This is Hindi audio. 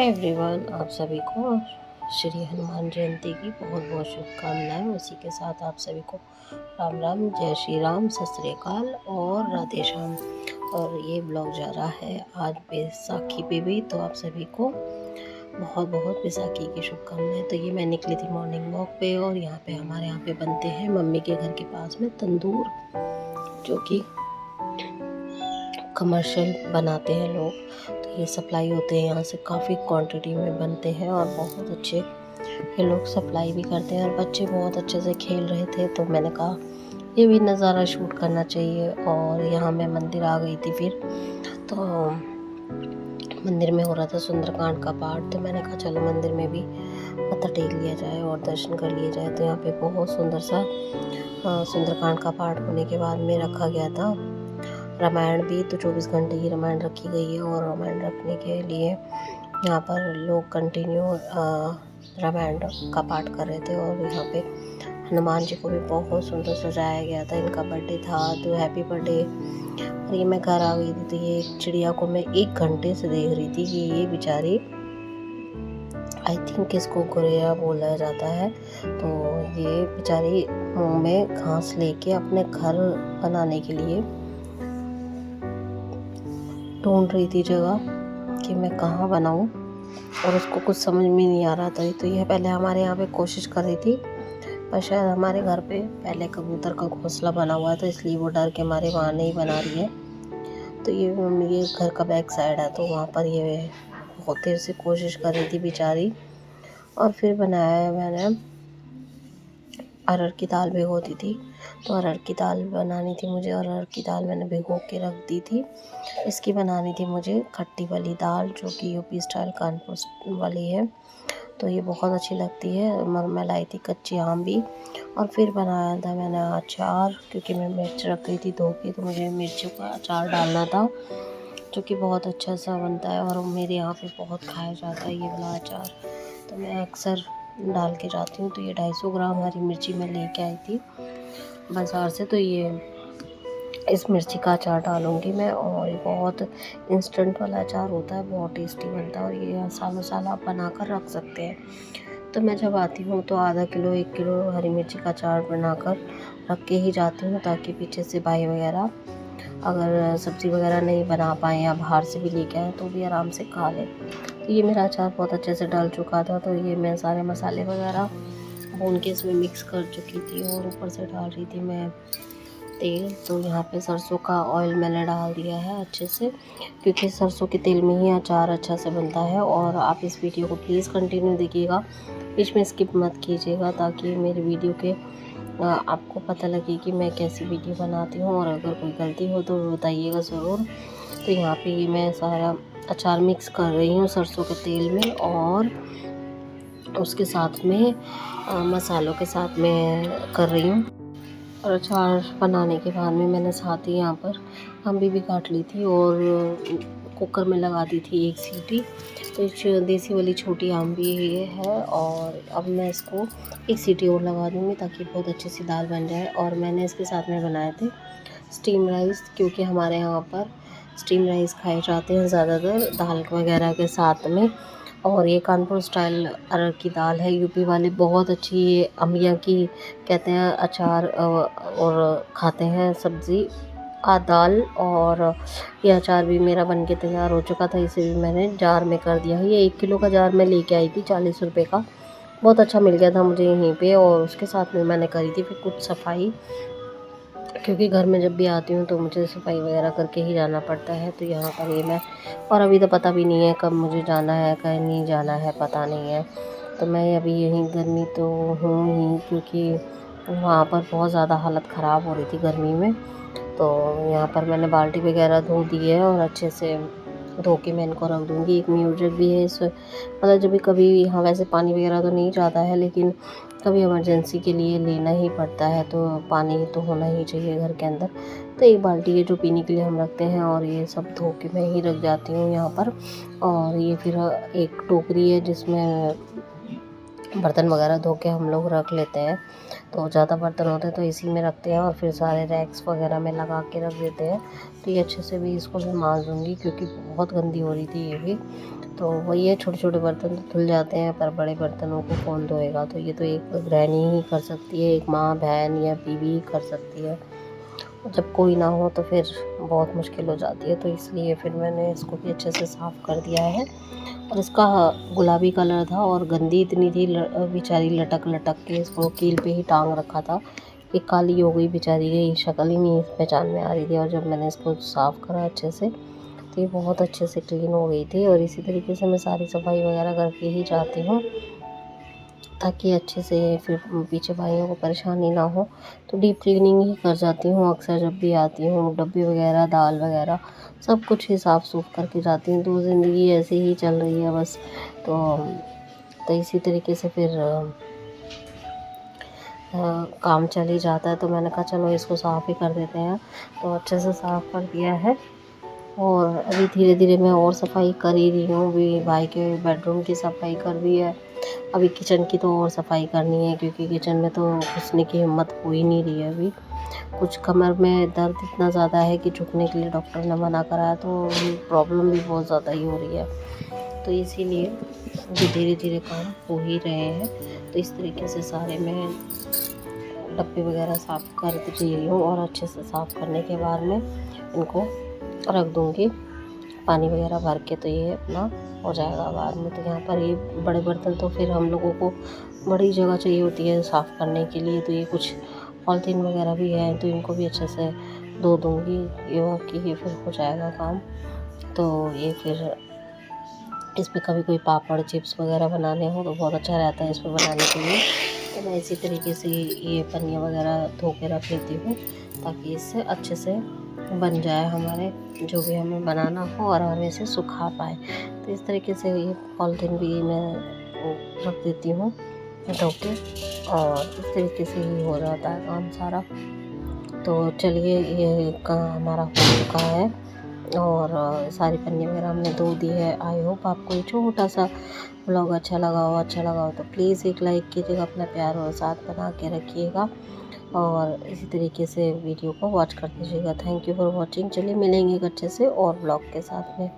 हाय एवरीवन, आप सभी को श्री हनुमान जयंती की बहुत बहुत शुभकामनाएं। उसी के साथ आप सभी को राम राम, जय श्री राम, सत श्री अकाल और राधे श्याम। और ये ब्लॉग जा रहा है आज बैसाखी पे भी, तो आप सभी को बहुत बहुत बैसाखी की शुभकामनाएं। तो ये मैं निकली थी मॉर्निंग वॉक पे, और हमारे यहाँ पे बनते हैं मम्मी के घर के पास में तंदूर, जो कि कमर्शियल बनाते हैं लोग। तो ये सप्लाई होते हैं यहाँ से, काफ़ी क्वांटिटी में बनते हैं और बहुत अच्छे ये लोग सप्लाई भी करते हैं। और बच्चे बहुत अच्छे से खेल रहे थे, तो मैंने कहा ये भी नज़ारा शूट करना चाहिए। और यहाँ मैं मंदिर आ गई थी फिर, तो मंदिर में हो रहा था सुंदरकांड का पाठ, तो मैंने कहा चलो मंदिर में भी मत्था टेक लिया जाए और दर्शन कर लिए जाए। तो यहाँ पे बहुत सुंदर सा सुंदरकांड का पाठ होने के बाद में रखा गया था रामायण भी। तो 24 घंटे की रामायण रखी गई है, और रामायण रखने के लिए यहाँ पर लोग कंटिन्यू रामायण का पाठ कर रहे थे। और यहाँ पे हनुमान जी को भी बहुत सुंदर सजाया गया था। इनका बर्थडे था, तो हैप्पी बर्थडे। और ये मैं घर आ गई थी, तो ये चिड़िया को मैं 1 घंटे से देख रही थी कि ये बेचारी, आई थिंक इसको गोरैया बोला जाता है, तो ये बेचारी मुँह में घास लेके अपने घर बनाने के लिए ढूंढ रही थी जगह कि मैं कहाँ बनाऊँ, और उसको कुछ समझ में नहीं आ रहा था। तो यह पहले हमारे यहाँ पे कोशिश कर रही थी, पर शायद हमारे घर पे पहले कबूतर का घोंसला बना हुआ है, तो इसलिए वो डर के मारे वहाँ नहीं बना रही है। तो ये घर का बैक साइड है, तो वहाँ पर ये बहुत देर से कोशिश कर रही थी बेचारी। और फिर बनाया है मैंने, अरहर की दाल भिगोती थी, तो अरहर की दाल बनानी थी मुझे, और अरहर की दाल मैंने भिगो के रख दी थी। इसकी बनानी थी मुझे खट्टी वाली दाल, जो कि यूपी स्टाइल कानपुर वाली है, तो ये बहुत अच्छी लगती है। मैं लाई थी कच्ची आम भी। और फिर बनाया था मैंने अचार, क्योंकि मैं मिर्च रख गई थी धो के, तो मुझे मिर्चों का अचार डालना था, जो कि बहुत अच्छा सा बनता है और मेरे यहाँ पे बहुत खाया जाता है ये वाला अचार, तो मैं अक्सर डाल के जाती हूँ। तो ये 250 ग्राम हरी मिर्ची मैं लेके आई थी बाज़ार से, तो ये इस मिर्ची का अचार डालूँगी मैं। और ये बहुत इंस्टेंट वाला अचार होता है, बहुत टेस्टी बनता है, और ये सालों साल आप बना कर रख सकते हैं। तो मैं जब आती हूँ तो आधा किलो 1 किलो हरी मिर्ची का अचार बनाकर रख के ही जाती हूँ, ताकि पीछे से भाई वगैरह अगर सब्ज़ी वगैरह नहीं बना पाएँ या बाहर से भी लेके आएँ, तो भी आराम से खा लें। तो ये मेरा अचार बहुत अच्छे से डल चुका था, तो ये मैं सारे मसाले वगैरह भून के इसमें मिक्स कर चुकी थी, और ऊपर से डाल रही थी मैं तेल। तो यहाँ पे सरसों का ऑयल मैंने डाल दिया है अच्छे से, क्योंकि सरसों के तेल में ही अचार अच्छा से बनता है। और आप इस वीडियो को प्लीज़ कंटिन्यू देखिएगा, बीच में स्किप मत कीजिएगा, ताकि मेरी वीडियो के आपको पता लगे कि मैं कैसी वीडियो बनाती हूँ, और अगर कोई गलती हो तो बताइएगा ज़रूर। तो यहाँ पे ये मैं सारा अचार मिक्स कर रही हूँ सरसों के तेल में, और उसके साथ में मसालों के साथ में कर रही हूँ। और अचार बनाने के बाद में मैंने साथ ही यहाँ पर अम्बी भी काट ली थी, और कुकर में लगा दी थी 1 सीटी। तो एक देसी वाली छोटी अम्बी ये है, और अब मैं इसको 1 सीटी और लगा दूँगी, ताकि बहुत अच्छी सी दाल बन जाए। और मैंने इसके साथ में बनाए थे स्टीम राइस, क्योंकि हमारे यहाँ पर स्टीम राइस खाए जाते हैं ज़्यादातर दाल वगैरह के साथ में। और ये कानपुर स्टाइल अरहर की दाल है, यूपी वाले बहुत अच्छी ये अम्बिया की कहते हैं अचार और खाते हैं सब्ज़ी दाल। और ये अचार भी मेरा बनके तैयार हो चुका था, इसे भी मैंने जार में कर दिया है। ये 1 किलो का जार मैं लेके आई थी 40 रुपये का, बहुत अच्छा मिल गया था मुझे यहीं पे। और उसके साथ में मैंने करी थी फिर कुछ सफाई, क्योंकि घर में जब भी आती हूँ तो मुझे सफाई वगैरह करके ही जाना पड़ता है। तो यहाँ पर ये मैं, और अभी तो पता भी नहीं है कब मुझे जाना है कहीं नहीं जाना है, पता नहीं है। तो मैं अभी यहीं, गर्मी तो हूँ ही, क्योंकि वहाँ पर बहुत ज़्यादा हालत ख़राब हो रही थी गर्मी में। तो यहाँ पर मैंने बाल्टी वगैरह धो दी है, और अच्छे से धो के मैं इनको रख दूँगी। एक म्यूजिक भी है इस, मतलब जब भी कभी यहाँ वैसे पानी वगैरह तो नहीं जाता है, लेकिन कभी इमरजेंसी के लिए लेना ही पड़ता है, तो पानी तो होना ही चाहिए घर के अंदर। तो एक बाल्टी है जो पीने के लिए हम रखते हैं, और ये सब धो के मैं ही रख जाती हूँ यहाँ पर। और ये फिर एक टोकरी है जिसमें बर्तन वगैरह धो के हम लोग रख लेते हैं, तो ज़्यादा बर्तन होते हैं तो इसी में रखते हैं, और फिर सारे रैक्स वगैरह में लगा के रख देते हैं। तो ये अच्छे से भी इसको भी मांज दूँगी, क्योंकि बहुत गंदी हो रही थी ये भी। तो वही है, छोटे छोटे बर्तन तो धुल जाते हैं, पर बड़े बर्तनों को कौन धोएगा। तो ये तो एक गृहिणी ही कर सकती है, एक माँ बहन या बीवी ही कर सकती है। जब कोई ना हो तो फिर बहुत मुश्किल हो जाती है। तो इसलिए फिर मैंने इसको भी अच्छे से साफ़ कर दिया है। और इसका गुलाबी कलर था और गंदी इतनी थी, बेचारी लटक लटक के इसको कील पे ही टांग रखा था कि काली हो गई बेचारी की, शक्ल ही नहीं पहचान में आ रही थी। और जब मैंने इसको साफ़ करा अच्छे से तो ये बहुत अच्छे से क्लीन हो गई थी। और इसी तरीके से मैं सारी सफाई वगैरह करके ही जाती हूँ, ताकि अच्छे से फिर पीछे भाइयों को परेशानी ना हो। तो डीप क्लीनिंग ही कर जाती हूँ अक्सर जब भी आती हूँ। डब्बे वगैरह, दाल वगैरह सब कुछ ही साफ़ सूफ करके जाती हूँ। तो ज़िंदगी ऐसे ही चल रही है बस। तो इसी तरीके से फिर काम चल ही जाता है। तो मैंने कहा चलो इसको साफ़ ही कर देते हैं। तो अच्छे से साफ़ कर दिया है। और अभी धीरे धीरे मैं और सफाई कर ही रही हूँ। अभी भाई के बेडरूम की सफाई कर दी है, अभी किचन की तो और सफाई करनी है, क्योंकि किचन में तो घुसने की हिम्मत हो ही नहीं रही है अभी। कुछ कमर में दर्द इतना ज़्यादा है कि झुकने के लिए डॉक्टर ने मना करा है। तो प्रॉब्लम भी बहुत ज़्यादा ही हो रही है। तो इसीलिए अभी धीरे धीरे काम हो ही रहे हैं। तो इस तरीके से सारे मैं डब्बे वगैरह साफ़ कर रही हूँ। और अच्छे से साफ़ करने के बाद में इनको रख दूँगी पानी वगैरह भर के। तो ये अपना हो जाएगा बाद में। तो यहाँ पर ये बड़े बर्तन तो फिर हम लोगों को बड़ी जगह चाहिए होती है साफ़ करने के लिए। तो ये कुछ पॉलीथीन वगैरह भी है, तो इनको भी अच्छे से धो दूँगी, ये फिर हो जाएगा काम। तो ये फिर इस पर कभी कोई पापड़ चिप्स वगैरह बनाने हो तो बहुत अच्छा रहता है इस पर बनाने के लिए। तो मैं इसी तरीके से ये पन्नियाँ वगैरह धो के रख लेती हूँ, ताकि इससे अच्छे से बन जाए हमारे जो भी हमें बनाना हो और हम इसे सुखा पाए। तो इस तरीके से ये पॉलीथीन भी मैं रख देती हूँ धो के, और इस तरीके से ही हो जाता है काम सारा। तो चलिए, ये काम हमारा हो चुका है और सारी पन्नी वगैरह हमने धो दी है। आई होप आपको ये छोटा सा व्लॉग अच्छा लगा हो तो प्लीज़ एक लाइक कीजिएगा, अपना प्यार और साथ बना के रखिएगा, और इसी तरीके से वीडियो को वॉच कर दीजिएगा। Thank you for watching. चलिए मिलेंगे एक अच्छे से और व्लॉग के साथ में।